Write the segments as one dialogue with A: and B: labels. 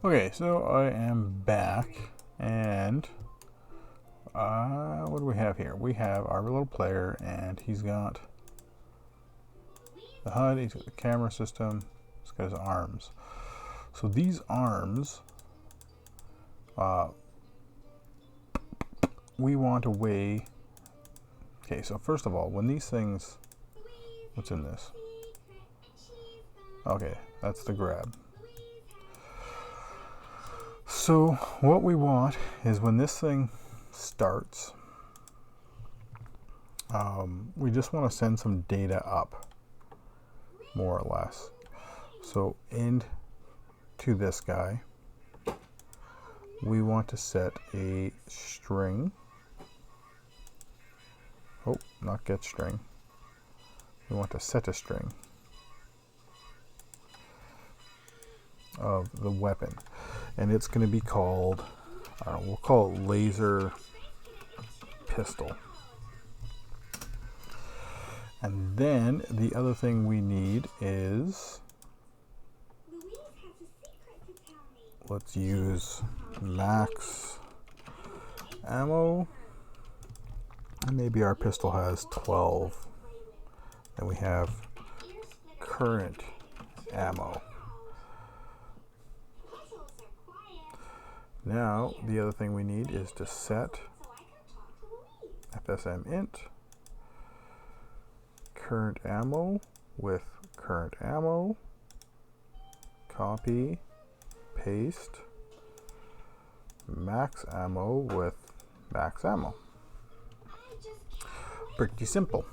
A: Okay, so I am back, and what do we have here? We have our little player, and he's got the HUD, he's got the camera system, he's got his arms. So these arms, we want a way. Okay, so first of all, when these things, what's in this? Okay, that's the grab. So what we want is when this thing starts, we just want to send some data up, more or less. So into this guy, we want to set a string. Oh, not get string. We want to set a string of the weapon, and it's going to be called, we'll call it laser pistol. And then the other thing we need is, let's use max ammo, and maybe our pistol has 12. Then we have current ammo. Now the other thing we need is to set FSM int current ammo with current ammo, copy, paste, max ammo with max ammo. Pretty simple.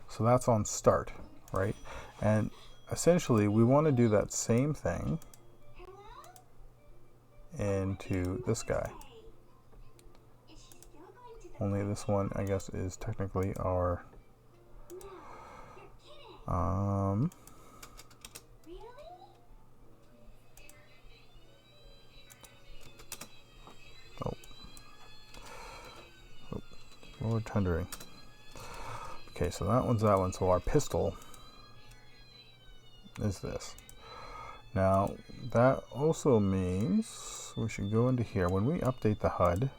A: So that's on start, right? And essentially we want to do that same thing into this guy. Only this one, I guess, is technically our oh, Lord Thundering. Okay, so that one's that one. So our pistol is this. Now that also means we should go into here when we update the HUD.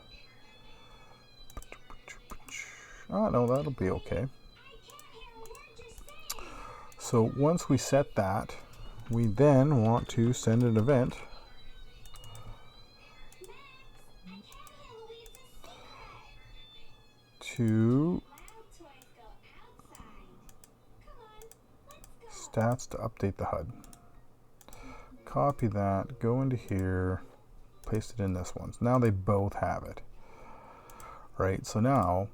A: Oh no, that'll be okay. So once we set that, we then want to send an event to stats to update the HUD. Copy that, go into here, paste it in this one. So now they both have it. Right, so now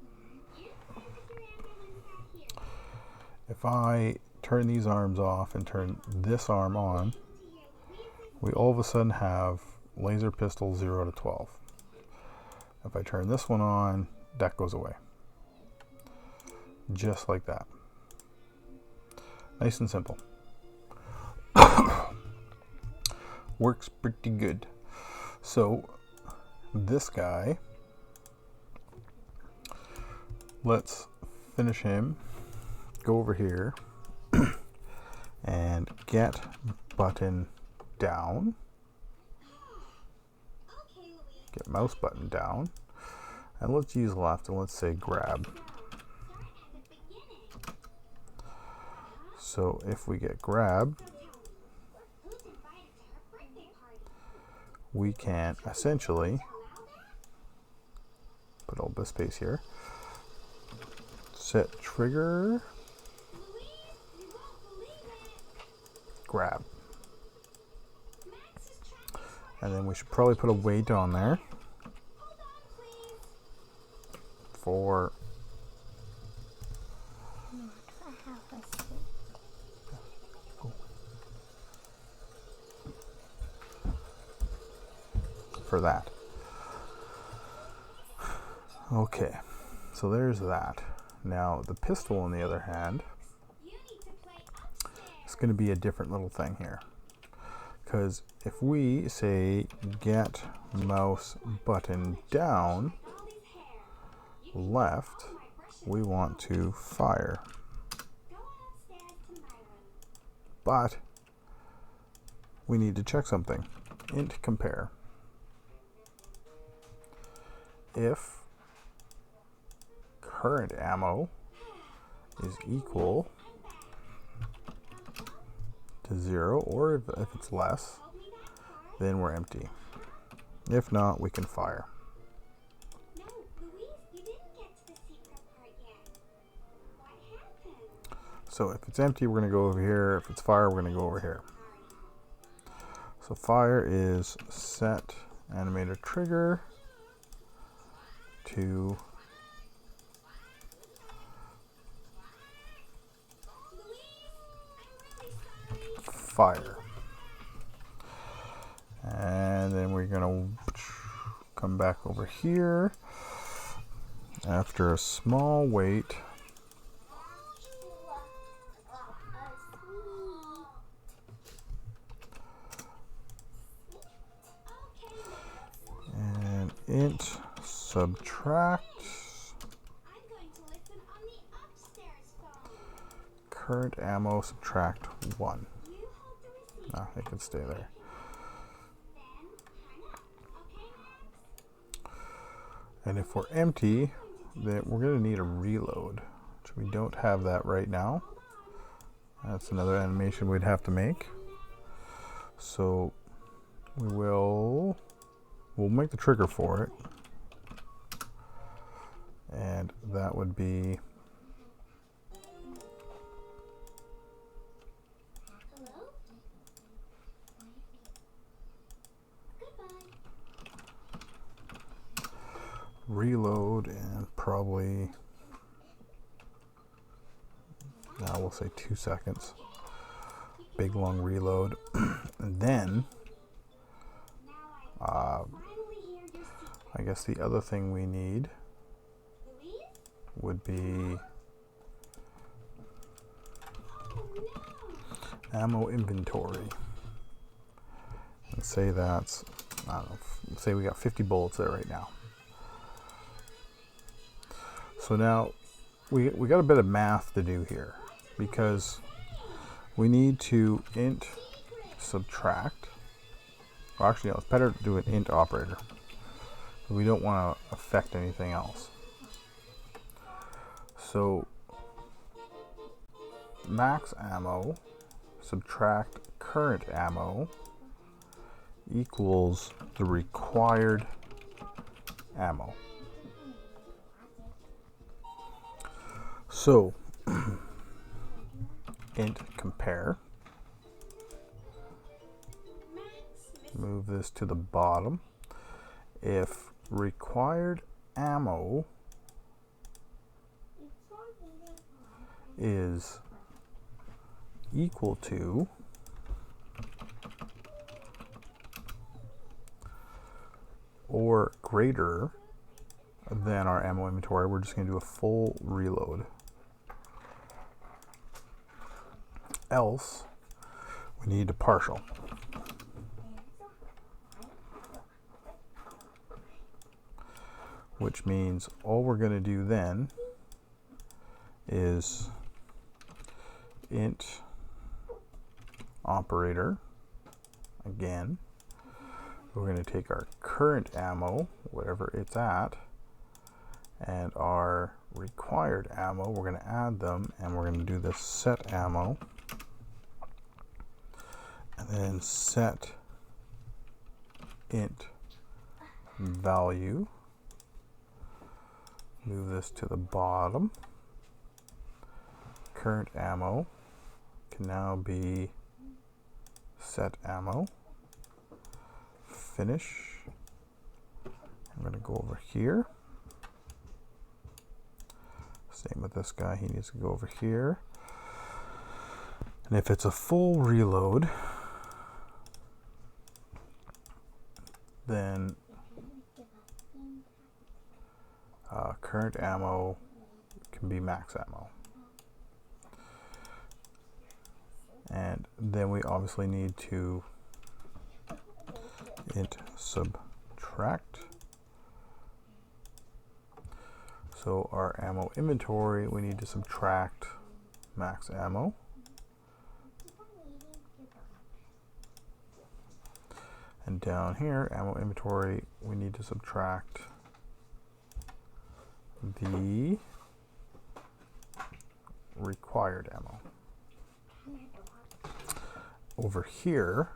A: if I turn these arms off and turn this arm on, we all of a sudden have laser pistol 0 to 12. If I turn this one on, that goes away. Just like that. Nice and simple. Works pretty good. So this guy, let's finish him. Go over here and get button down. Get mouse button down. And let's use left and let's say grab. So if we get grab, we can essentially put all this space here. Set trigger. Grab. And then we should probably put a weight on there for that. Okay, so there's that. Now the pistol, on the other hand, is going to be a different little thing here. Because if we say get mouse button down left, we want to fire. But we need to check something. Int compare. If current ammo is equal to 0, or if it's less, then we're empty. If not, we can fire.
B: No, Louise, you didn't get to the secret part yet. What happened?
A: So if it's empty, we're going to go over here. If it's fire, we're going to go over here. So fire is set animator trigger to fire. And then we're going to come back over here after a small wait. And int subtract current ammo subtract 1. No, it can stay there. And if we're empty, then we're going to need a reload, which we don't have that right now. That's another animation we'd have to make. So we'll make the trigger for it. And that would be reload, and probably, now we'll say 2 seconds. Big long reload. And then I guess the other thing we need would be ammo inventory. And say that's, I don't know, say we got 50 bullets there right now. So now we got a bit of math to do here, because we need to int subtract. Well, actually, no, it's better to do an int operator. We don't want to affect anything else. So max ammo subtract current ammo equals the required ammo. So int compare, move this to the bottom. If required ammo is equal to or greater than our ammo inventory, we're just going to do a full reload. Else, we need a partial. Which means all we're going to do then is int operator again. We're going to take our current ammo, whatever it's at, and our required ammo, we're going to add them, and we're going to do this set ammo, and then set int value. Move this to the bottom. Current ammo can now be set ammo. Finish. I'm going to go over here. Same with this guy, he needs to go over here. And if it's a full reload, then current ammo can be max ammo. And then we obviously need to int subtract. So our ammo inventory, we need to subtract max ammo. And down here, ammo inventory, we need to subtract the required ammo. Over here,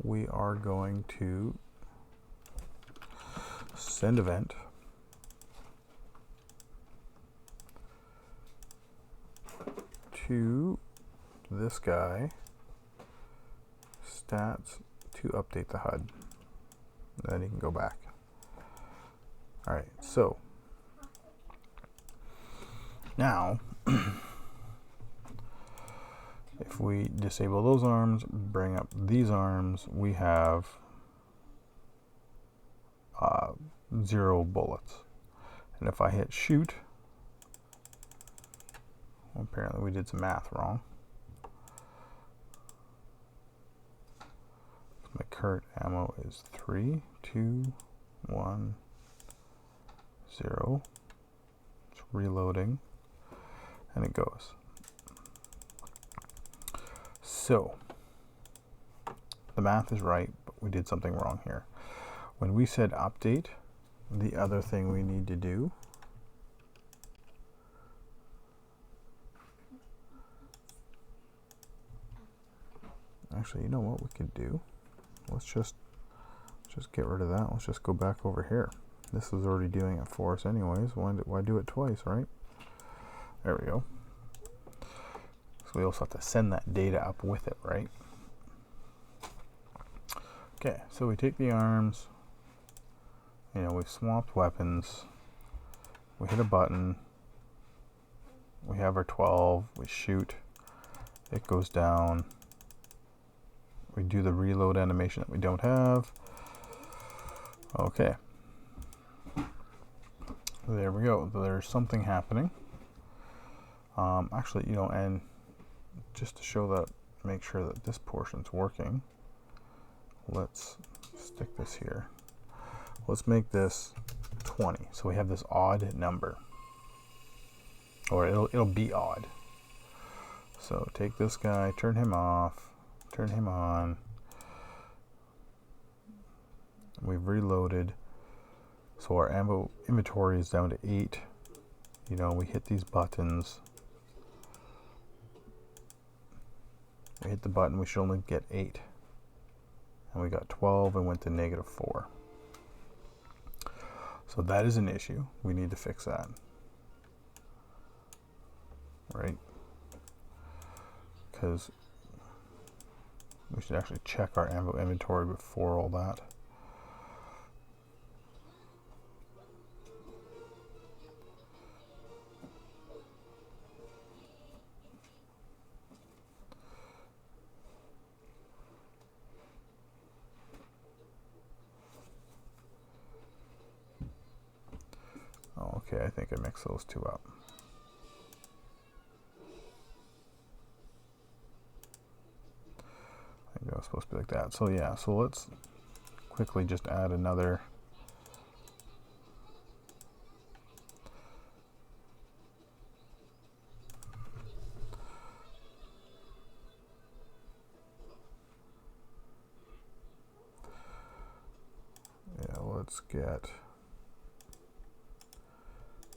A: we are going to send event to this guy, stats to update the HUD. Then he can go back. All right, so now if we disable those arms, bring up these arms, we have 0 bullets. And if I hit shoot, well, apparently we did some math wrong. My current ammo is 3, 2, 1, 0. It's reloading, and it goes. So the math is right, but we did something wrong here. When we said update, the other thing we need to do actually, you know what we could do? Let's just get rid of that. Let's just go back over here. This is already doing it for us anyways. Why do it twice, right? There we go. So we also have to send that data up with it, right? Okay, so we take the arms, you know, we've swapped weapons, we hit a button, we have our 12, we shoot, it goes down, we do the reload animation that we don't have. Okay, there we go. There's something happening. Actually, you know, and just to show that, make sure that this portion's working, let's stick this here. Let's make this 20, so we have this odd number, or it'll be odd. So take this guy, turn him off, turn him on. We've reloaded, so our ammo inventory is down to 8. You know, we hit these buttons. We hit the button, we should only get 8. And we got 12 and went to -4. So that is an issue. We need to fix that. Right? Because we should actually check our ammo inventory before all that. Okay, I think I mixed those two up. I think that was supposed to be like that. So yeah, so let's quickly just add another. Yeah, let's get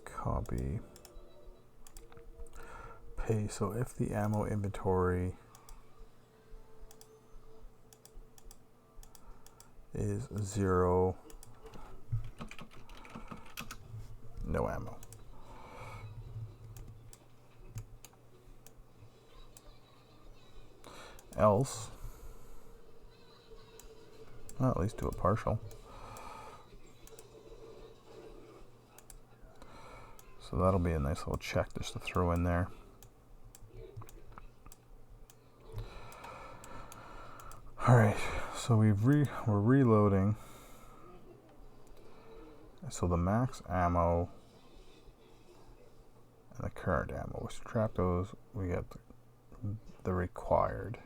A: copy, paste. So if the ammo inventory is 0, no ammo. Else, well, at least do a partial. So that'll be a nice little check just to throw in there. All right, so we're reloading. So the max ammo and the current ammo, we subtract those, we get the required.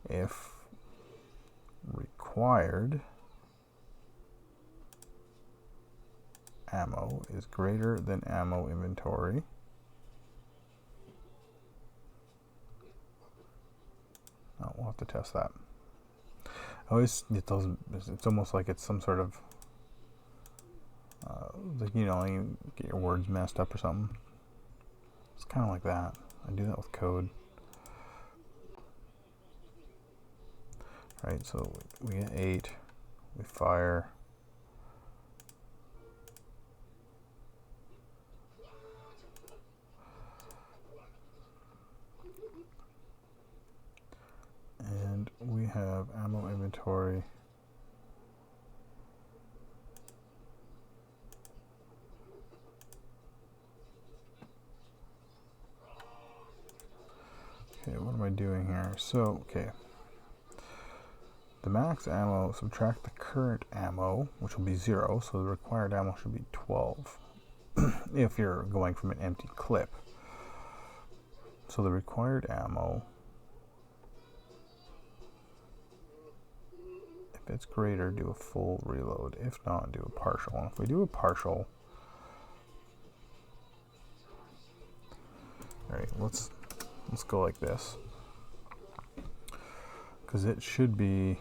A: If required ammo is greater than ammo inventory, we'll have to test that. It doesn't. It's almost like it's some sort of, like, you know, you get your words messed up or something. It's kind of like that. I do that with code. Right, so we get 8. We fire. And we have ammo inventory. Okay, what am I doing here? So, okay. The max ammo, subtract the current ammo, which will be 0, so the required ammo should be 12 if you're going from an empty clip. So the required ammo, if it's greater, do a full reload. If not, do a partial. And if we do a partial, alright, let's go like this, because it should be,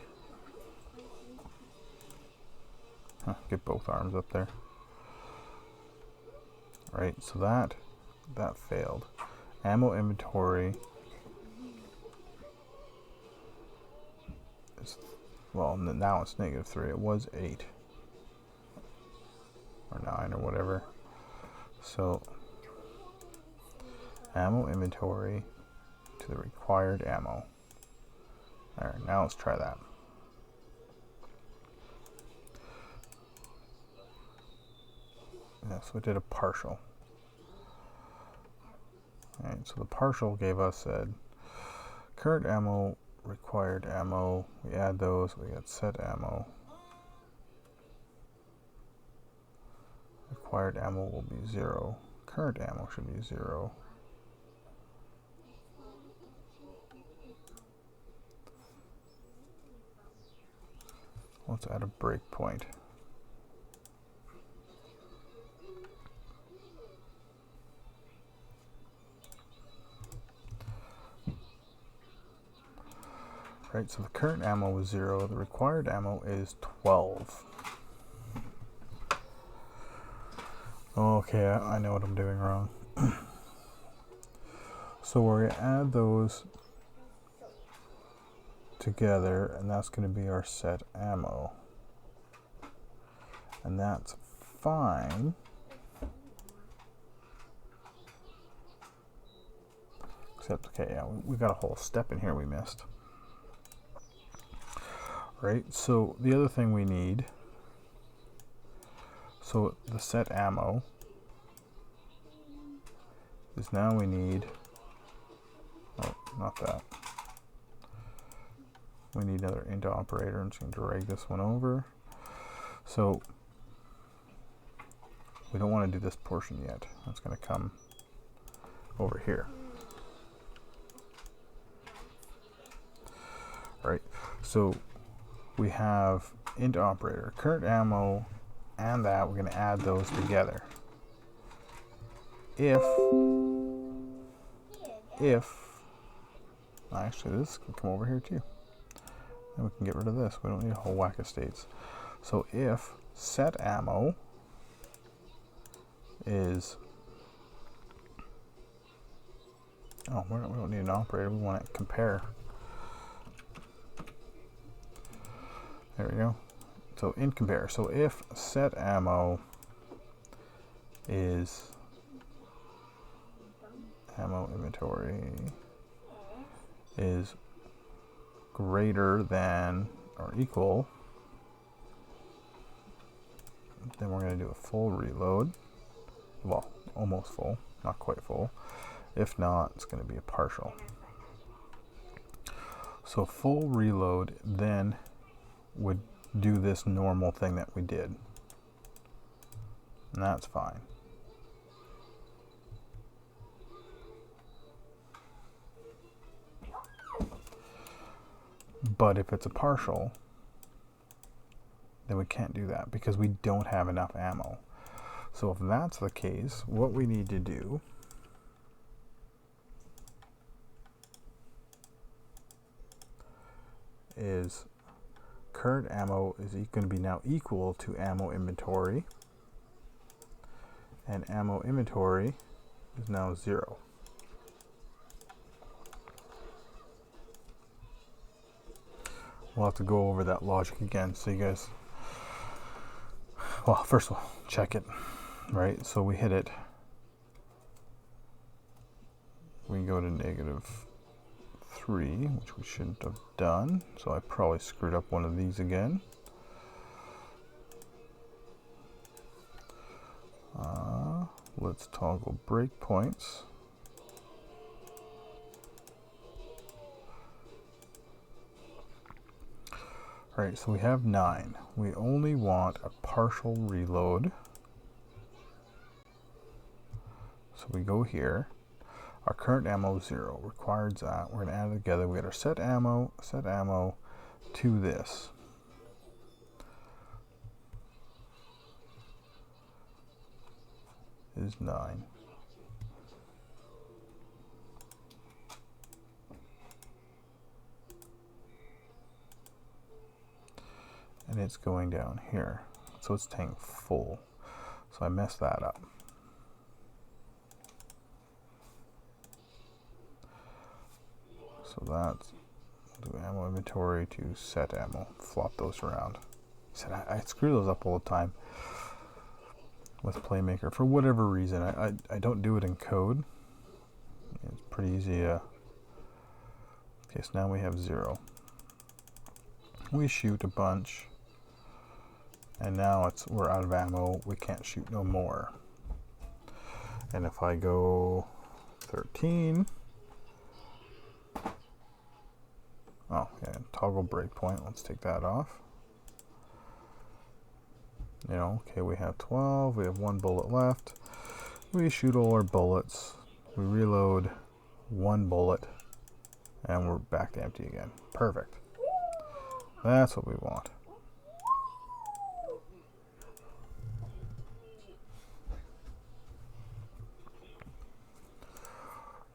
A: get both arms up there. Right, so that failed. Ammo inventory is, well, now it's -3. It was 8 or 9 or whatever. So ammo inventory to the required ammo. Alright, now let's try that. Yeah, so it did a partial. Alright, so the partial gave us said current ammo, required ammo. We add those, we got set ammo. Required ammo will be 0. Current ammo should be 0. Let's add a breakpoint. Right, so the current ammo was 0, the required ammo is 12. Okay, I know what I'm doing wrong. So we're going to add those together, and that's going to be our set ammo. And that's fine. Except, okay, yeah, we got a whole step in here we missed. Right, so the other thing we need, so the set ammo is now we need, oh, not that. We need another int operator. I'm just going to drag this one over. So we don't want to do this portion yet. That's going to come over here. Right, so we have int operator, current ammo, and that we're going to add those together. If actually this can come over here too, and we can get rid of this. We don't need a whole whack of states. So if set ammo is, oh, we don't need an operator. We want to compare. There we go. So in compare. So if set ammo is ammo inventory is greater than or equal, then we're going to do a full reload. Well, almost full, not quite full. If not, it's going to be a partial. So full reload then would do this normal thing that we did, and that's fine. But if it's a partial, then we can't do that because we don't have enough ammo. So if that's the case, what we need to do is current ammo is going to be now equal to ammo inventory, and ammo inventory is now 0. We'll have to go over that logic again so you guys, well, first of all, check it, right? So we hit it, we go to -3, which we shouldn't have done, so I probably screwed up one of these again. Let's toggle breakpoints. Alright, so we have 9. We only want a partial reload. So we go here. Our current ammo is 0. Required that. We're going to add it together. We got our set ammo to this. Is 9. And it's going down here. So it's staying full. So I messed that up. So that's, we'll do ammo inventory to set ammo. Flop those around. I screw those up all the time with PlayMaker for whatever reason. I don't do it in code. It's pretty easy. Okay, so now we have 0. We shoot a bunch, and now we're out of ammo. We can't shoot no more. And if I go 13, oh yeah, toggle breakpoint. Let's take that off. You know, okay, we have 12, we have 1 bullet left. We shoot all our bullets, we reload 1 bullet, and we're back to empty again. Perfect. That's what we want.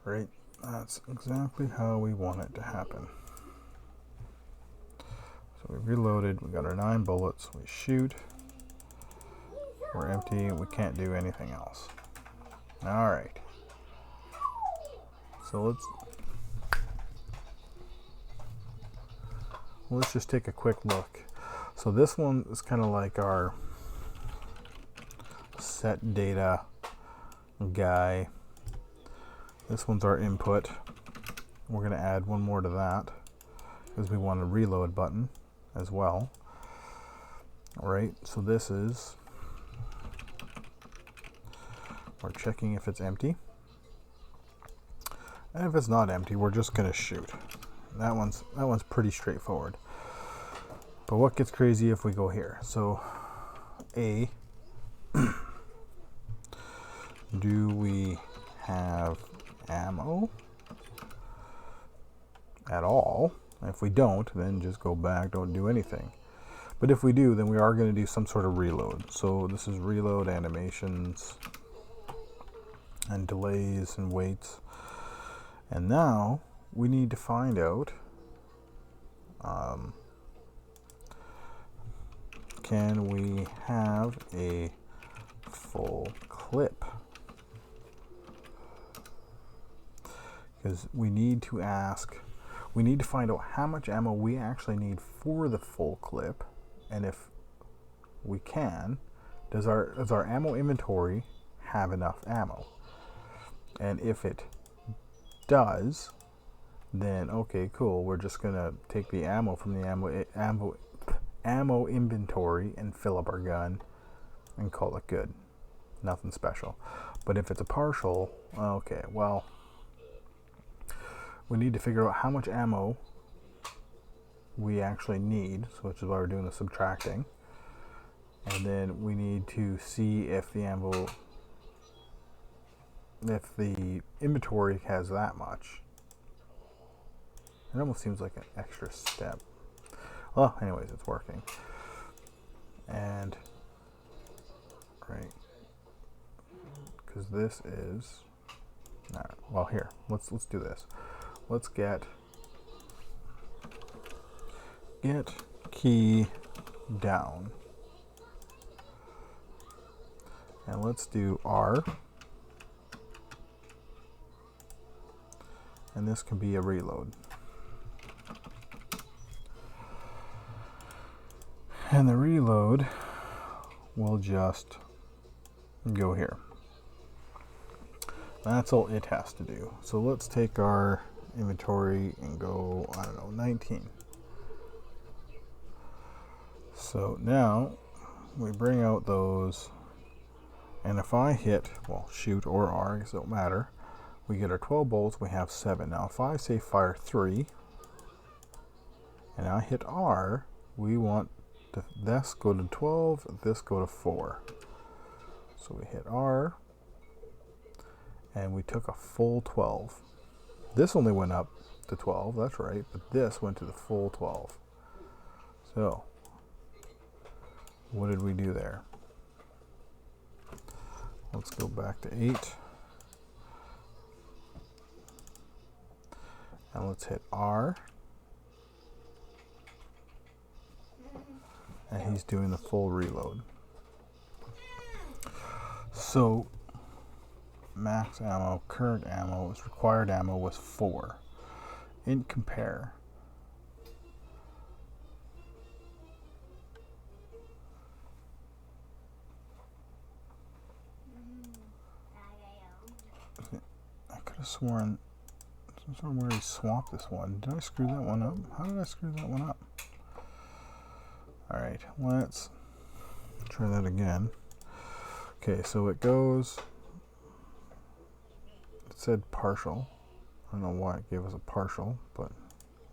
A: Right, that's exactly how we want it to happen. So we reloaded, we got our 9 bullets, we shoot. We're empty, we can't do anything else. Alright. So let's just take a quick look. So this one is kind of like our set data guy. This one's our input. We're going to add one more to that because we want a reload button as well. Alright, so this is, we're checking if it's empty. And if it's not empty, we're just going to shoot. That one's pretty straightforward. But what gets crazy if we go here? So, A, do we have ammo at all? If we don't, then just go back, don't do anything. But if we do, then we are going to do some sort of reload. So this is reload animations and delays and waits. And now we need to find out, can we have a full clip? Because we need to find out how much ammo we actually need for the full clip, and if we can, does our ammo inventory have enough ammo? And if it does, then okay, cool, we're just gonna take the ammo from the ammo inventory and fill up our gun and call it good. Nothing special. But if it's a partial, okay, well, we need to figure out how much ammo we actually need, so which is why we're doing the subtracting. And then we need to see if the inventory has that much. It almost seems like an extra step. Well, anyways, it's working. And right, because this is well, here, let's do this. Let's get get key down. And let's do R. And this can be a reload. And the reload will just go here. That's all it has to do. So let's take our inventory and go, I don't know, 19. So now we bring out those, and if I hit, well, shoot or R, it don't matter, we get our 12 bolts, we have 7. Now if I say fire 3, and I hit R, we want this go to 12, this go to 4. So we hit R, and we took a full 12. This only went up to 12, that's right, but this went to the full 12. So, what did we do there? Let's go back to 8. And let's hit R. And he's doing the full reload. So, max ammo, current ammo, required ammo was 4. In compare. I could have sworn where he swapped this one. Did I screw that one up? How did I screw that one up? Alright, let's try that again. Okay, so it goes, it said partial. I don't know why it gave us a partial, but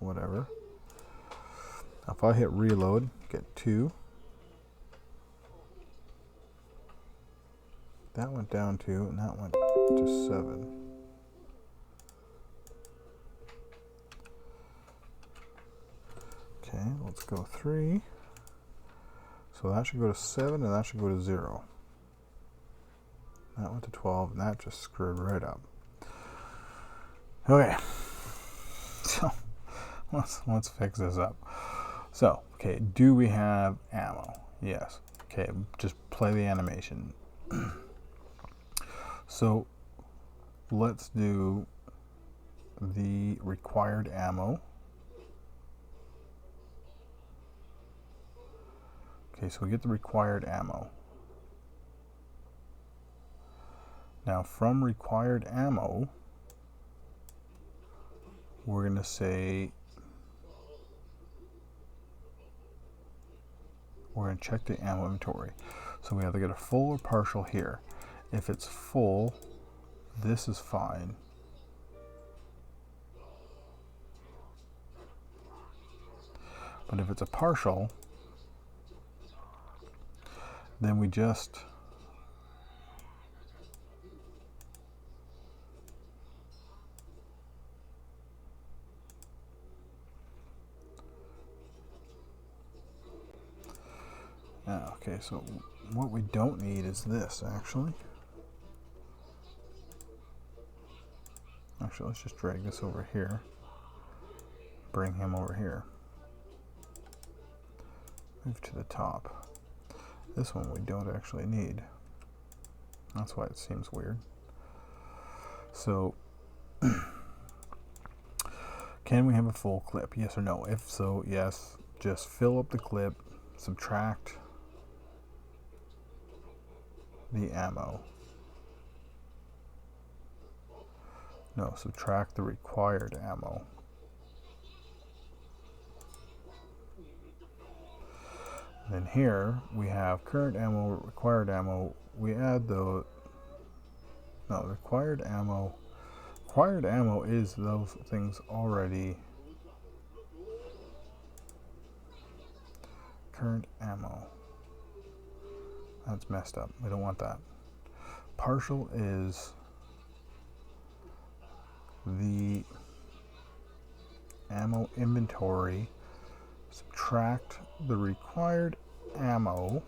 A: whatever. If I hit reload, get 2. That went down 2, and that went to 7. Okay, let's go 3. So that should go to 7, and that should go to 0. That went to 12, and that just screwed right up. Okay, so let's fix this up. So, okay, do we have ammo? Yes. Okay, just play the animation. So, let's do the required ammo. Okay, so we get the required ammo. Now, from required ammo, we're going to say, we're going to check the ammo inventory. So we have to get a full or partial here. If it's full, this is fine. But if it's a partial, then we just okay, so what we don't need is this, actually. Actually, let's just drag this over here. Bring him over here. Move to the top. This one we don't actually need. That's why it seems weird. So, can we have a full clip? Yes or no? If so, yes. Just fill up the clip, subtract the ammo. No, subtract the required ammo. Then here we have current ammo, required ammo. We add the required ammo. Required ammo is those things already. Current ammo. That's messed up. We don't want that. Partial is the ammo inventory. Subtract the required ammo.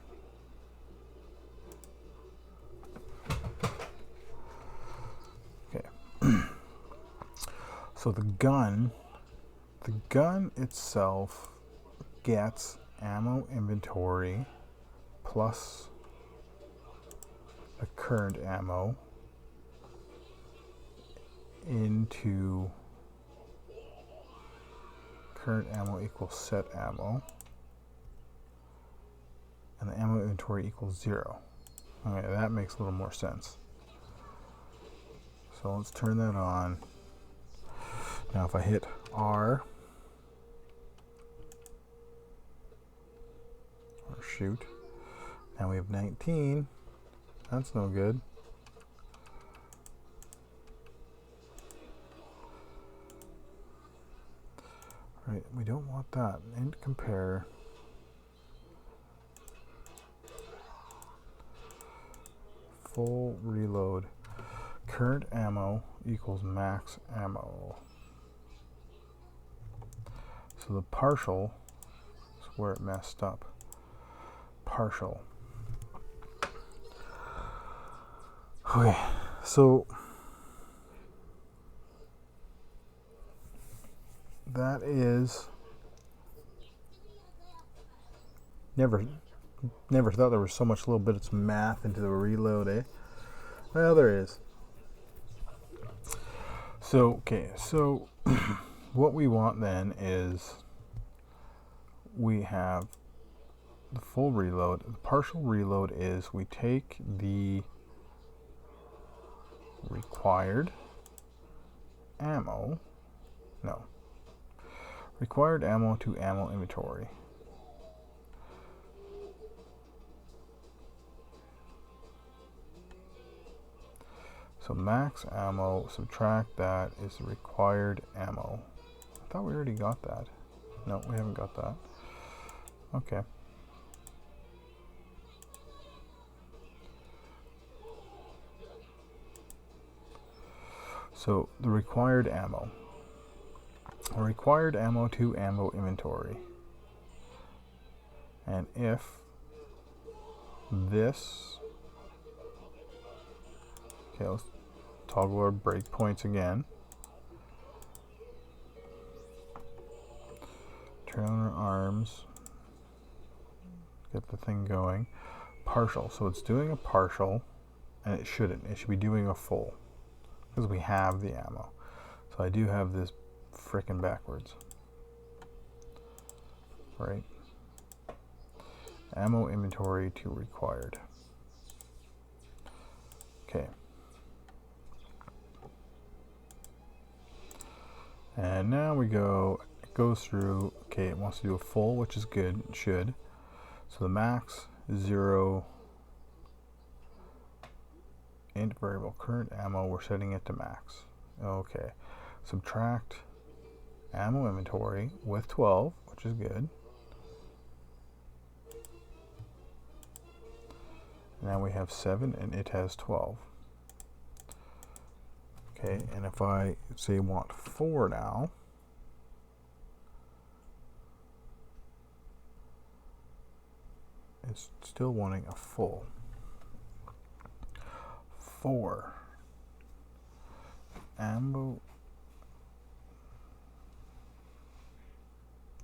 A: Okay. So the gun itself gets ammo inventory plus the current ammo into current ammo equals set ammo, and the ammo inventory equals 0. Okay, that makes a little more sense. So let's turn that on. Now if I hit R, or shoot, now we have 19. That's no good. Right, we don't want that. And compare. Full reload. Current ammo equals max ammo. So the partial is where it messed up. Partial. Okay, so that is never thought there was so much little bits of math into the reload, eh? Well, there is. So okay, so what we want then is we have the full reload. The partial reload is we take the required ammo to ammo inventory. So max ammo, subtract that is the required ammo. I thought we already got that. No, we haven't got that. Okay. So the required ammo. Required ammo to ammo inventory. And if this, okay, let's toggle our breakpoints again. Turn on our arms. Get the thing going. Partial. So it's doing a partial, and it shouldn't. It should be doing a full, because we have the ammo. So I do have this frickin' backwards. Right? Ammo inventory to required. Okay. And now we go, it goes through, okay, it wants to do a full, which is good, it should. So the max is 0. Int variable current ammo, we're setting it to max. Okay. Subtract ammo inventory with 12, which is good. Now we have 7 and it has 12. Okay, and if I say want 4 now, it's still wanting a full. 4 ammo.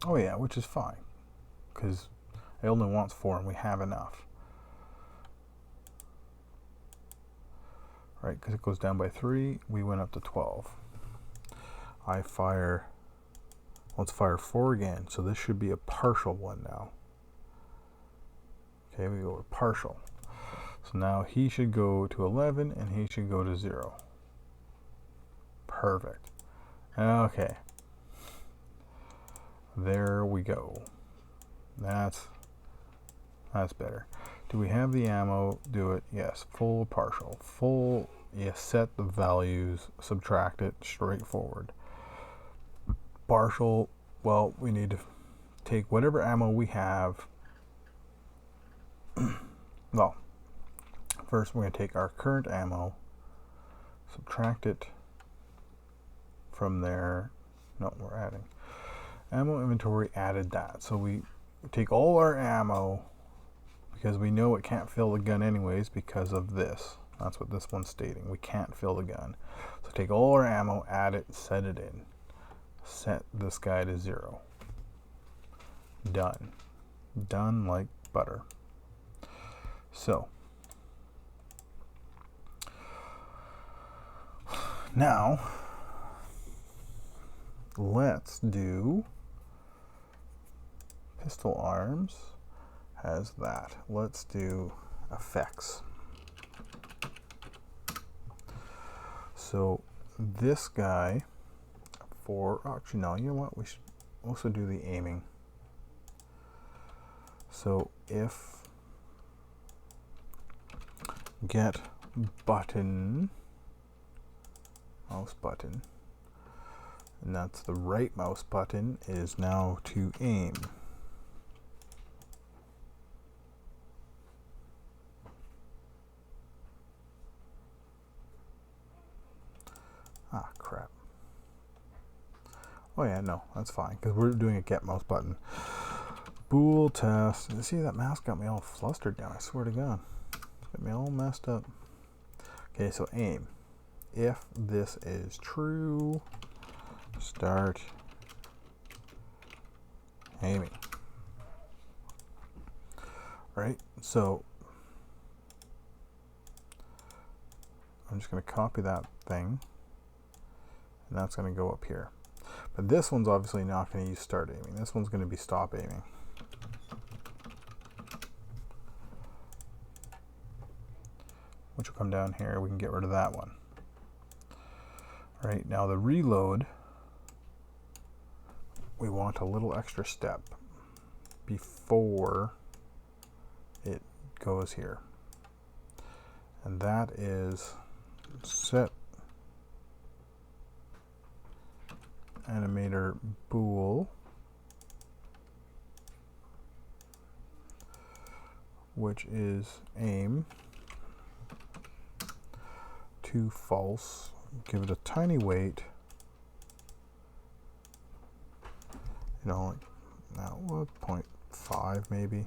A: Oh yeah, which is fine, because it only wants 4 and we have enough. Right, because it goes down by 3, we went up to 12. Let's fire 4 again, so this should be a partial one now. Okay, we go with partial. So now he should go to 11 and he should go to 0. Perfect. Okay. There we go. That's better. Do we have the ammo? Do it. Yes. Full or partial. Full, you set the values, subtract it, straightforward. Partial, well, we need to take whatever ammo we have. Well, first we're going to take our current ammo, subtract it from there. No, we're adding. Ammo inventory, added that. So we take all our ammo, because we know it can't fill the gun anyways because of this. That's what this one's stating. We can't fill the gun. So take all our ammo, add it, set it in. Set this guy to 0. done. Done like butter. So now let's do pistol arms has that. Let's do effects. So this guy actually no, you know what, we should also do the aiming. So if get button, mouse button, and that's the right mouse button, is now to aim. Ah, crap. Oh yeah, no, that's fine, because we're doing a get mouse button. Bool test. See, that mouse got me all flustered now, I swear to God. Got me all messed up. Okay, so aim. If this is true, start aiming. Right, so I'm just going to copy that thing, and that's going to go up here. But this one's obviously not going to use start aiming. This one's going to be stop aiming. Which will come down here. We can get rid of that one. All right, now the reload, we want a little extra step before it goes here. And that is set animator bool, which is aim to false. Give it a tiny weight, you know, like now 0.5 maybe,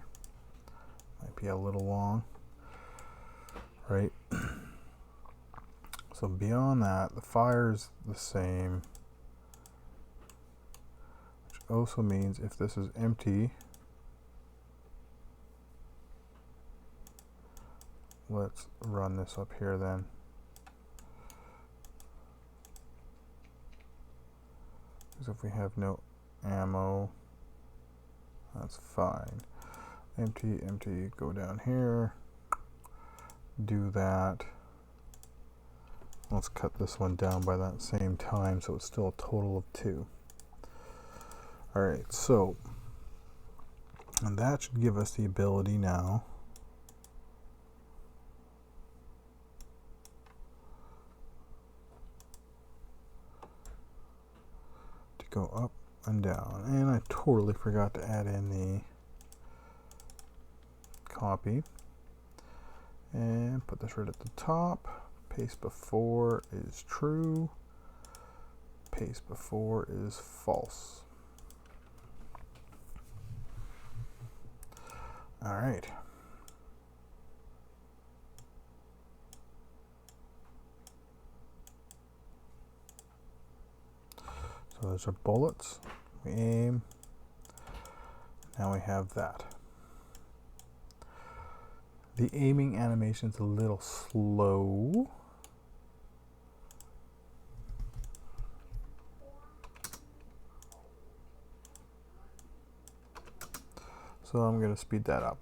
A: might be a little long, right? So beyond that, the fire's the same, which also means if this is empty, let's run this up here then. Because if we have no ammo, that's fine. Empty, empty, go down here, do that. Let's cut this one down by that same time so it's still a total of 2. Alright, so, and that should give us the ability now to go up and down. And I totally forgot to add in the copy. And put this right at the top. Paste before is true. Paste before is false. All right. So those are bullets. We aim. Now we have that. The aiming animation is a little slow. So I'm going to speed that up.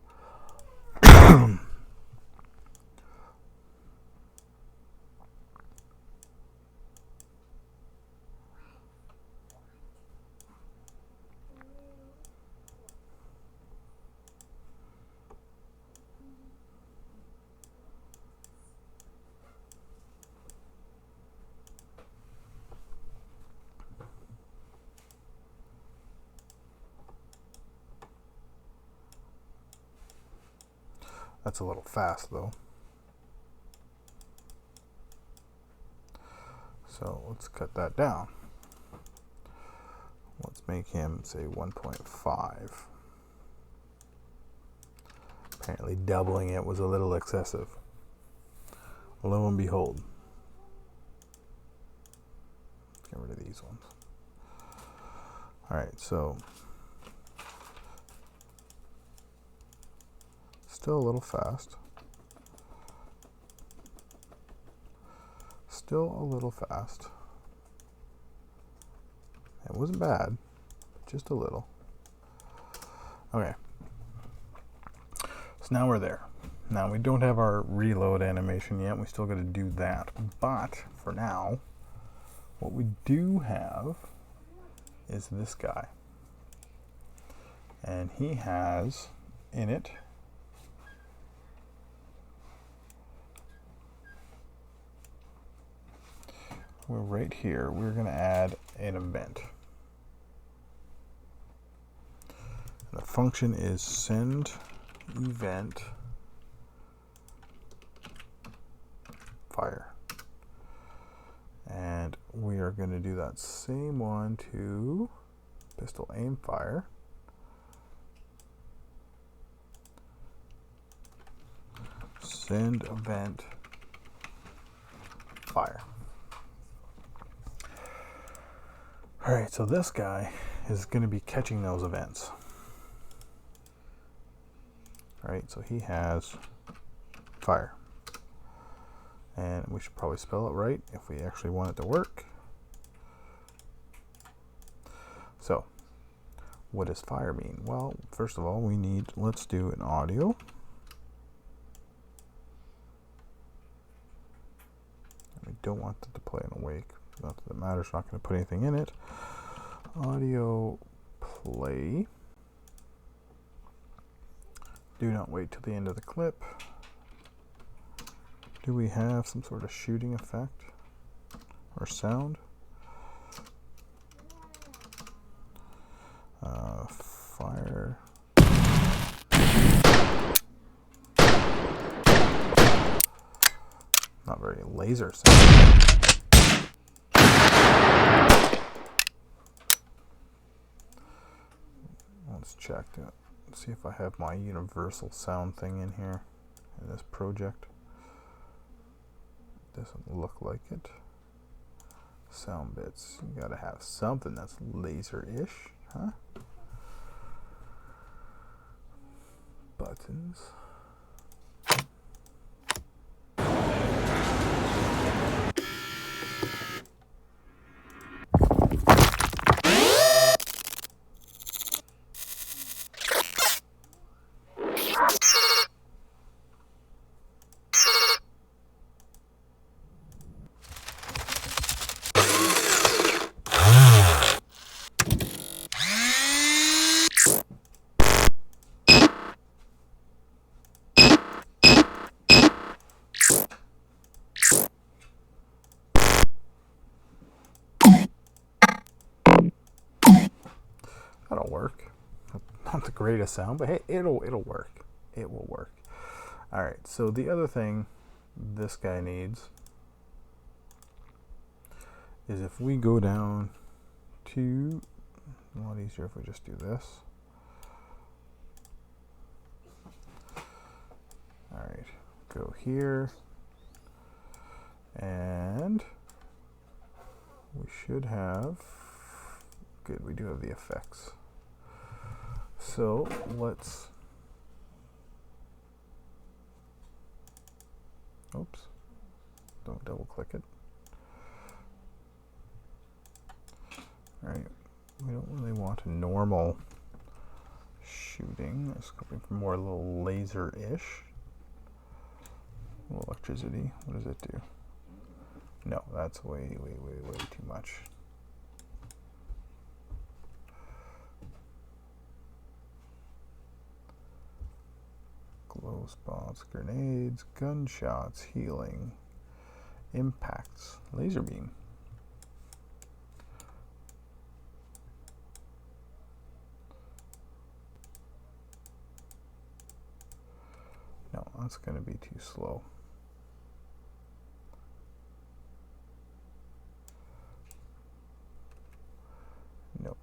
A: That's a little fast though. So let's cut that down. Let's make him say 1.5. Apparently doubling it was a little excessive. Lo and behold. Let's get rid of these ones. Alright, so still a little fast. Still a little fast. It wasn't bad, just a little. Okay. So now we're there. Now we don't have our reload animation yet. We still got to do that. But for now, what we do have is this guy. And he has in it we're right here. We're going to add an event. The function is send event fire. And we are going to do that same one to pistol aim fire. Send event fire. Alright, so this guy is going to be catching those events. Alright, so he has fire. And we should probably spell it right if we actually want it to work. So, what does fire mean? Well, first of all, let's do an audio. We don't want it to play in awake. Not that it matters, not going to put anything in it. Audio play. Do not wait till the end of the clip. Do we have some sort of shooting effect or sound? Fire. Not very laser sound. Let's check that. See if I have my universal sound thing in here in this project. Doesn't look like it. Sound bits. You gotta have something that's laser-ish, huh? Buttons. That'll work. Not the greatest sound, but hey, it'll work. It will work. All right. So the other thing this guy needs is if we go down to a lot easier if we just do this. All right. Go here, and we should have. Good. We do have the effects. So let's, oops, don't double click it. All right, we don't really want a normal shooting. It's coming from more a little laser-ish. Electricity, what does it do? No, that's way too much. Glow spots, grenades, gunshots, healing, impacts, laser beam. No, that's going to be too slow. Nope.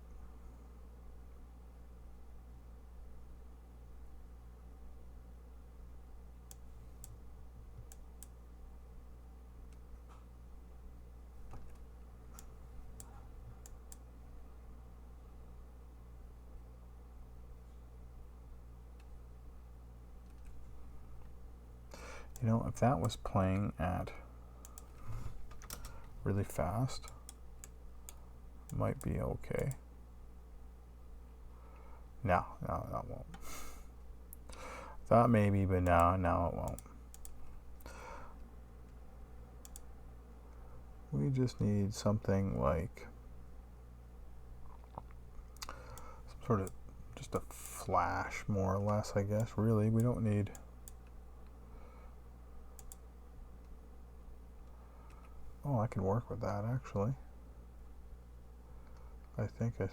A: You know, if that was playing at really fast, might be okay. No, that won't. Thought maybe, but no, it won't. We just need something like some sort of just a flash, more or less, I guess. Really, we don't need. Oh, I can work with that actually. I think. I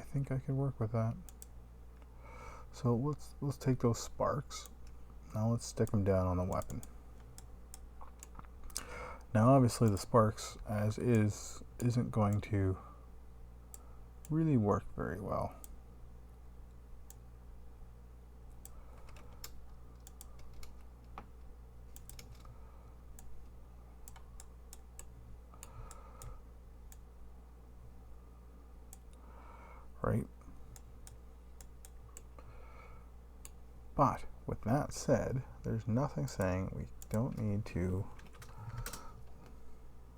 A: think I can work with that. So let's take those sparks. Now let's stick them down on the weapon. Now obviously the sparks as is isn't going to really work very well. Right? But with that said, there's nothing saying we don't need to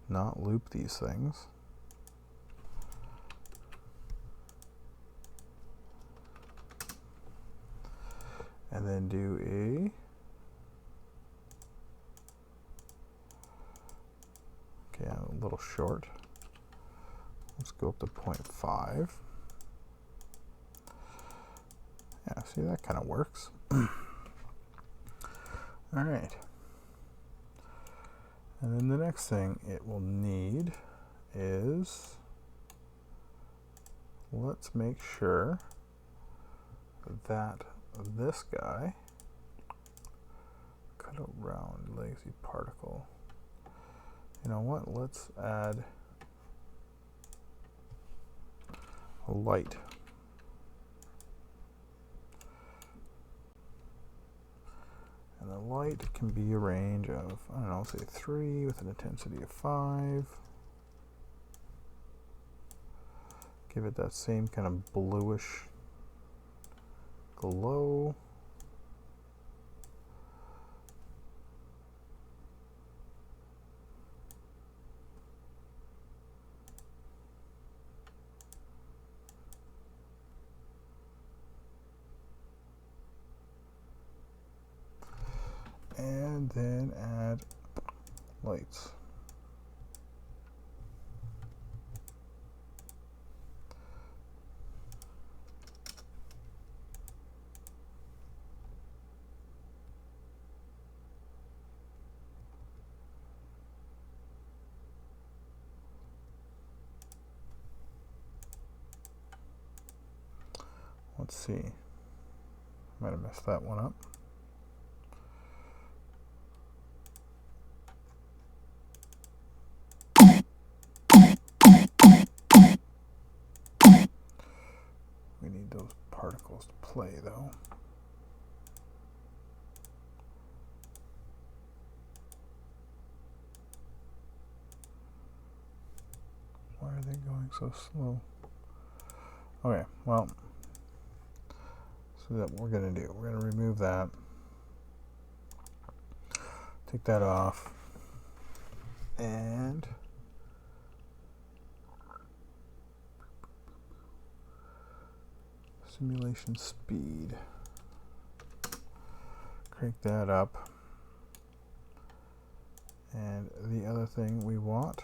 A: not loop these things. And then do okay, I'm a little short. Let's go up to 0.5. Yeah, see, that kind of works. All right. And then the next thing it will need is, let's make sure that this guy, cut out round lazy particle. You know what? Let's add a light. And the light can be a range of, I don't know, say 3 with an intensity of 5. Give it that same kind of bluish glow. And then add lights. Let's see. Might have messed that one up. We need those particles to play though. Why are they going so slow? Okay, well, so that what we're going to do, we're going to remove that. Take that off. And simulation speed. Crank that up. And the other thing we want,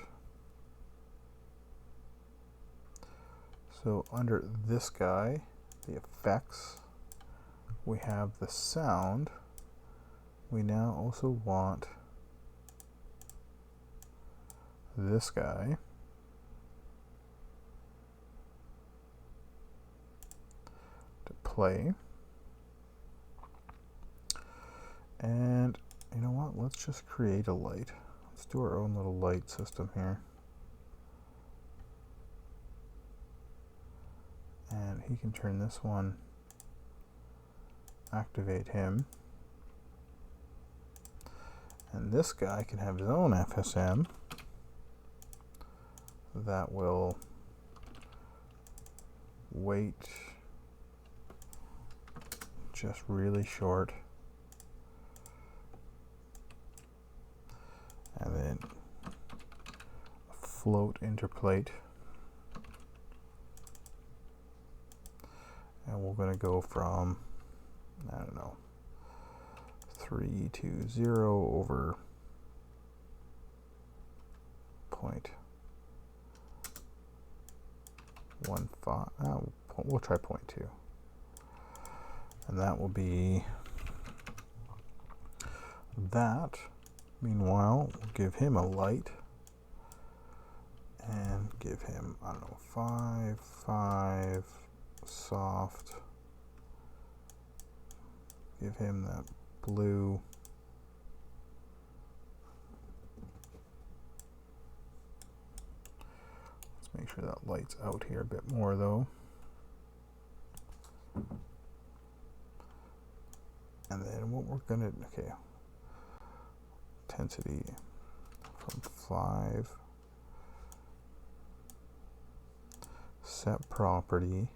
A: so under this guy, the effects, we have the sound. We now also want this guy to play. And you know what? Let's just create a light. Let's do our own little light system here. And he can turn this one, activate him. And this guy can have his own FSM that will wait just really short. And then float interplate. And we're going to go from, I don't know, 3 to 0 over 0.15. We'll try 0.2. And that will be that. Meanwhile, we'll give him a light. And give him, I don't know, 5, 5, soft. Give him that blue. Let's make sure that light's out here a bit more though. And then what we're gonna, okay, intensity from 5. Set property.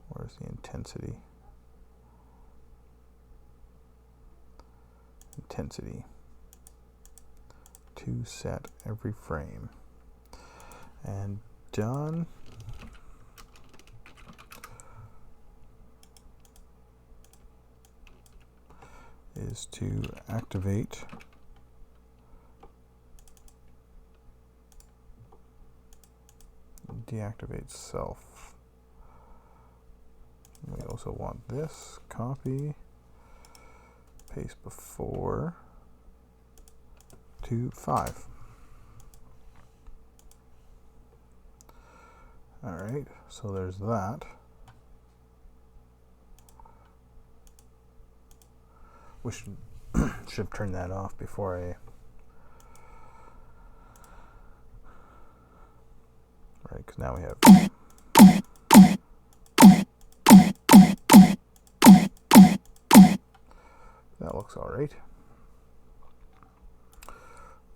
A: Where's the intensity? Intensity. To set every frame. And done. Is to activate deactivate self. We also want this, copy, paste before to 5. Alright, so there's that. We should have turned that off before I... Right, because now we have... That looks alright.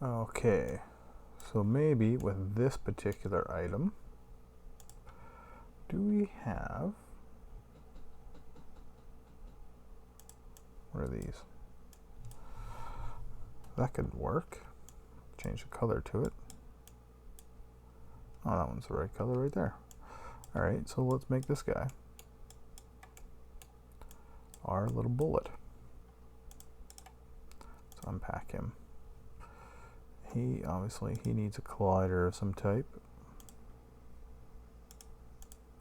A: Okay, so maybe with this particular item, do we have... What are these? That could work. Change the color to it. Oh, that one's the right color right there. Alright, so let's make this guy our little bullet. Let's unpack him. He needs a collider of some type.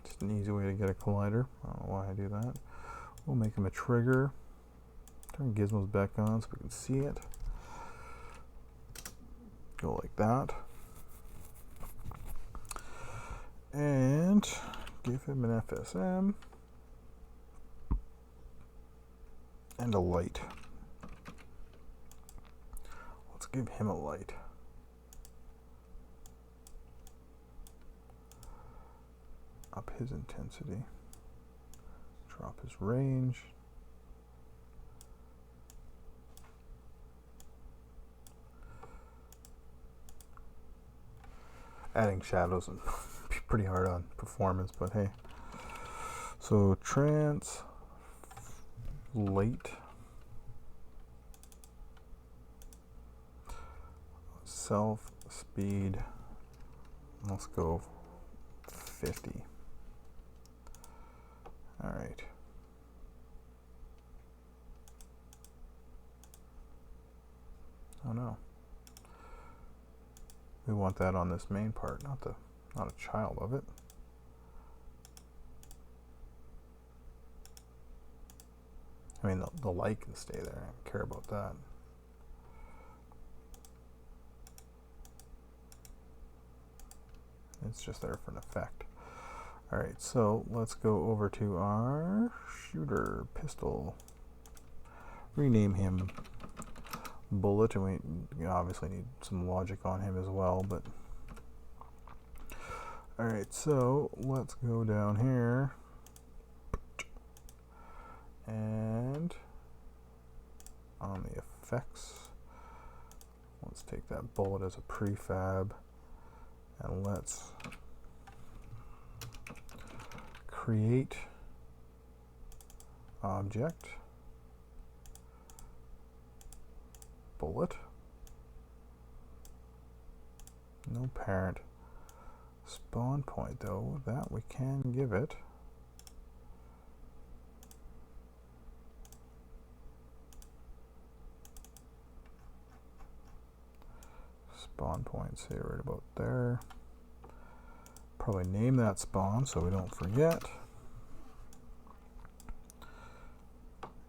A: Just an easy way to get a collider. I don't know why I do that. We'll make him a trigger. Turn gizmos back on so we can see it. Go like that. And give him an FSM and a light. Let's give him a light. Up his intensity. Drop his range. Adding shadows and pretty hard on performance, but hey. So translate self speed. Let's go 50. All right. Oh no. We want that on this main part, not a child of it. I mean, the light can stay there. I don't care about that. It's just there for an effect. Alright, so let's go over to our shooter pistol. Rename him Bullet, and we obviously need some logic on him as well, but alright, so let's go down here and on the effects, let's take that bullet as a prefab and let's create object, bullet, no parent, spawn point though, that we can give it. Spawn point, say right about there. Probably name that spawn so we don't forget.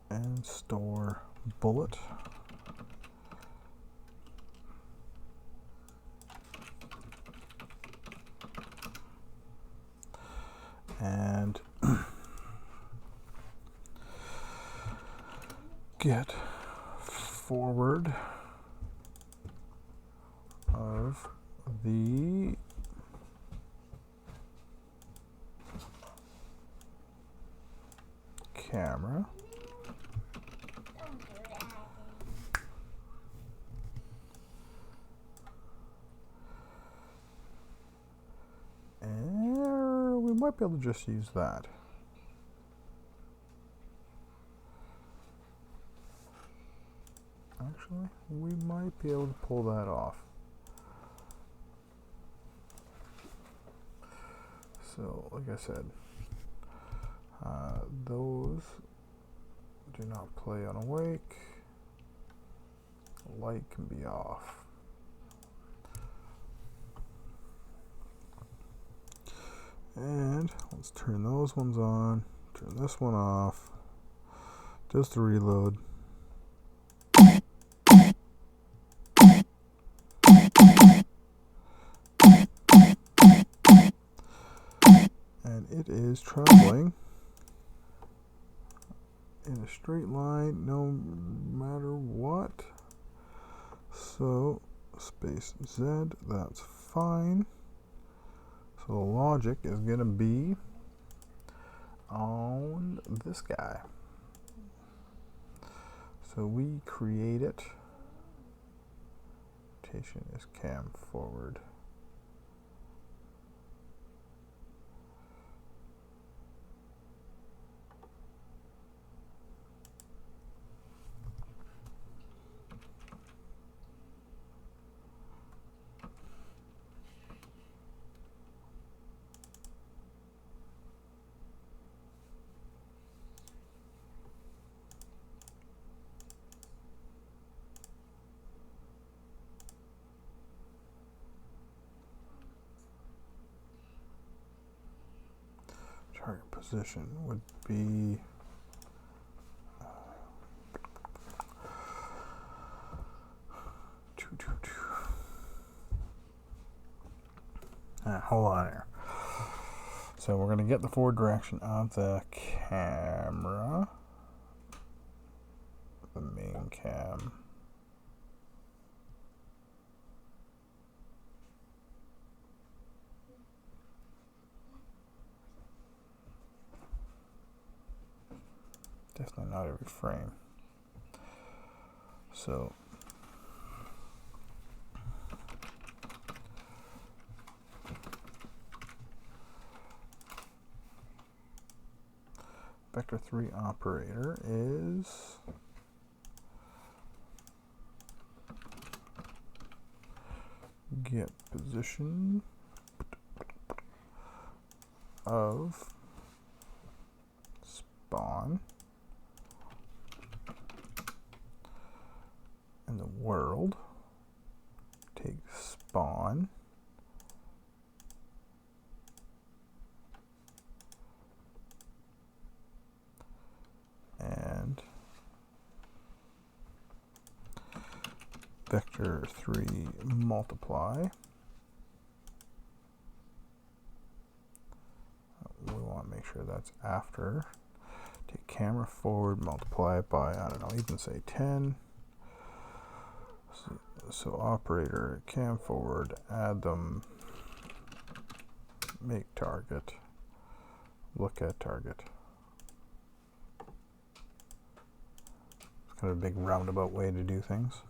A: And store bullet. And get forward of the camera. And we might be able to just use that. Actually, we might be able to pull that off. So, like I said, those do not play on awake. Light can be off. And let's turn those ones on, turn this one off, just to reload. And it is traveling in a straight line no matter what. So space Z, that's fine. So the logic is going to be on this guy. So we create it. Rotation is cam forward. Target position would be hold on here. So we're going to get the forward direction of the camera, the main cam. Definitely not every frame. So vector 3 operator is get position of spawn in the world, take spawn and vector 3 multiply. We want to make sure that's after. Take camera forward, multiply it by, I don't know, even say 10. So operator, cam forward, add them, make target, look at target. It's kind of a big roundabout way to do things.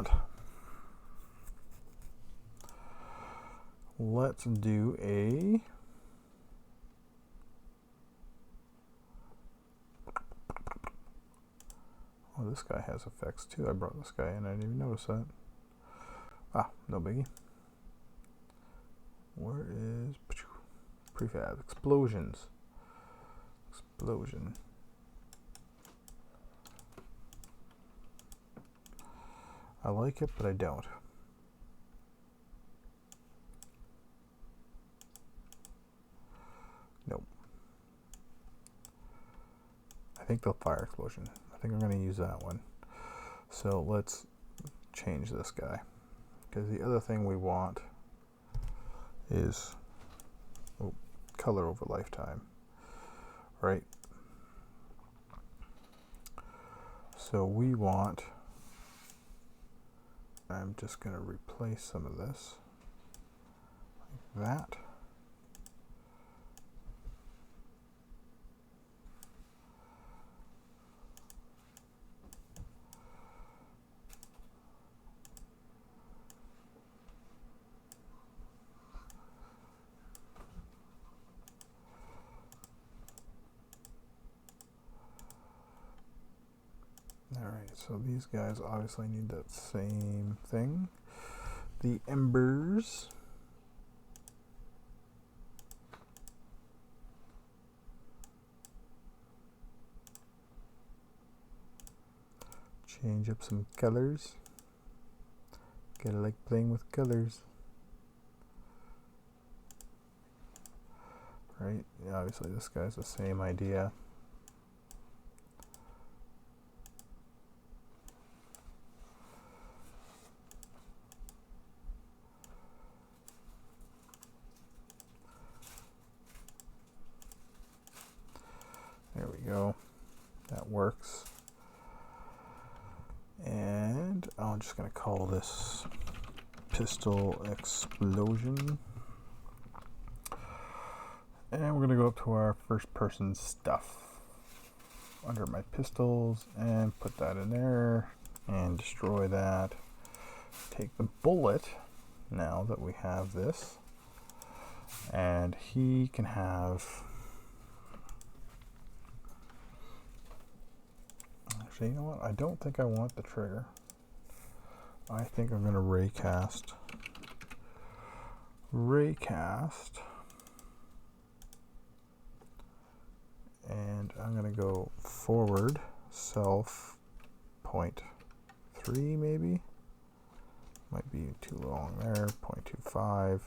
A: that, let's do a oh, this guy has effects too. I brought this guy in, I didn't even notice that. Ah, no biggie. Where is prefab? Explosions. Explosion. I like it, but I don't. Nope. I think they'll fire explosion. I think I'm going to use that one. So let's change this guy. Because the other thing we want is color over lifetime. Right? So we want, I'm just going to replace some of this like that. Alright, so these guys obviously need that same thing. The embers. Change up some colors. Gotta like playing with colors. Right, yeah, obviously this guy's the same idea. There we go. That works. And I'm just going to call this pistol explosion. And we're going to go up to our first person stuff under my pistols and put that in there and destroy that. Take the bullet now that we have this, and he can have, actually, you know what, I don't think I want the trigger. I think I'm going to raycast, and I'm going to go forward self 0.3 maybe, might be too long there, 0.25.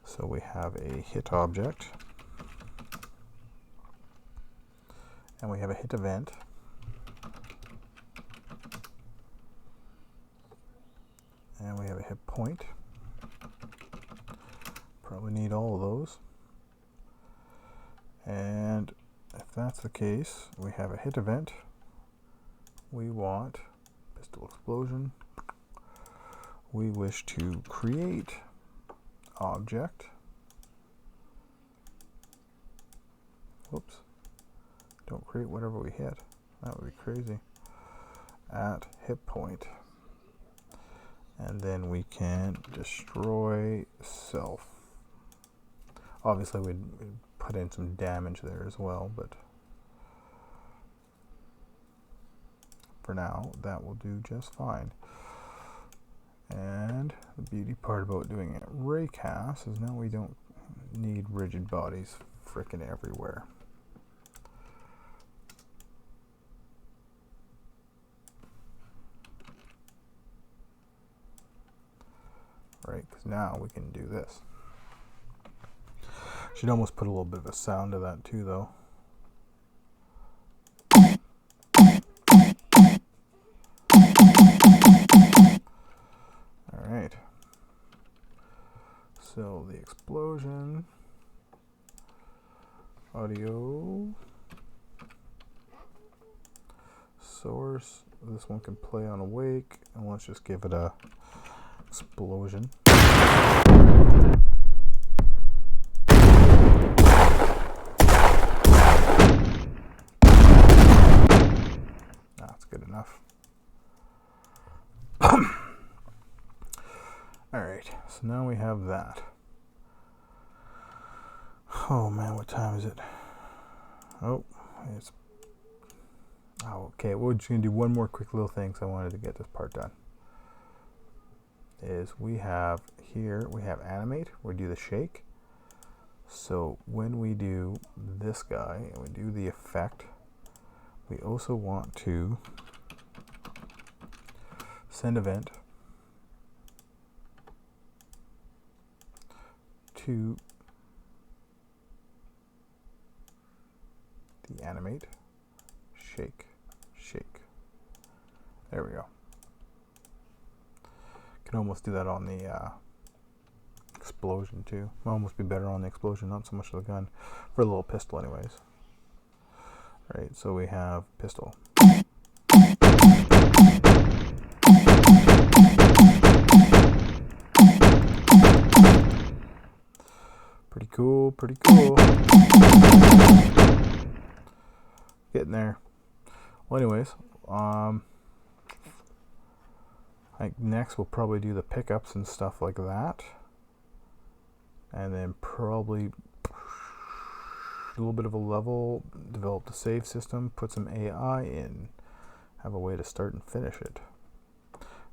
A: So we have a hit object, and we have a hit event, and we have a hit point. Probably need all of those. And if that's the case, we have a hit event. We want pistol explosion. We wish to create object. Whoops. Don't create whatever we hit. That would be crazy. At hit point. And then we can destroy self. Obviously we'd put in some damage there as well, but for now that will do just fine. And the beauty part about doing it raycast is now we don't need rigid bodies frickin' everywhere. Right, because now we can do this. Should almost put a little bit of a sound to that too, though. Alright. So the explosion, audio, source, this one can play on awake, and let's just give it a explosion. That's good enough. So now we have that. Oh man, what time is it? Oh, it's... Oh, okay, we're just going to do one more quick little thing because I wanted to get this part done. Is we have here, we have animate, we do the shake. So when we do this guy and we do the effect, we also want to send event to the animate shake. There we go. Can almost do that on the explosion too. Will almost be better on the explosion, not so much the gun. For a little pistol anyways. Right, so we have pistol. Pretty cool, pretty cool. Getting there. Well anyways, I think next we'll probably do the pickups and stuff like that. And then probably a little bit of a level, develop the save system, put some AI in, have a way to start and finish it.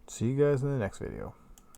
A: See you guys in the next video.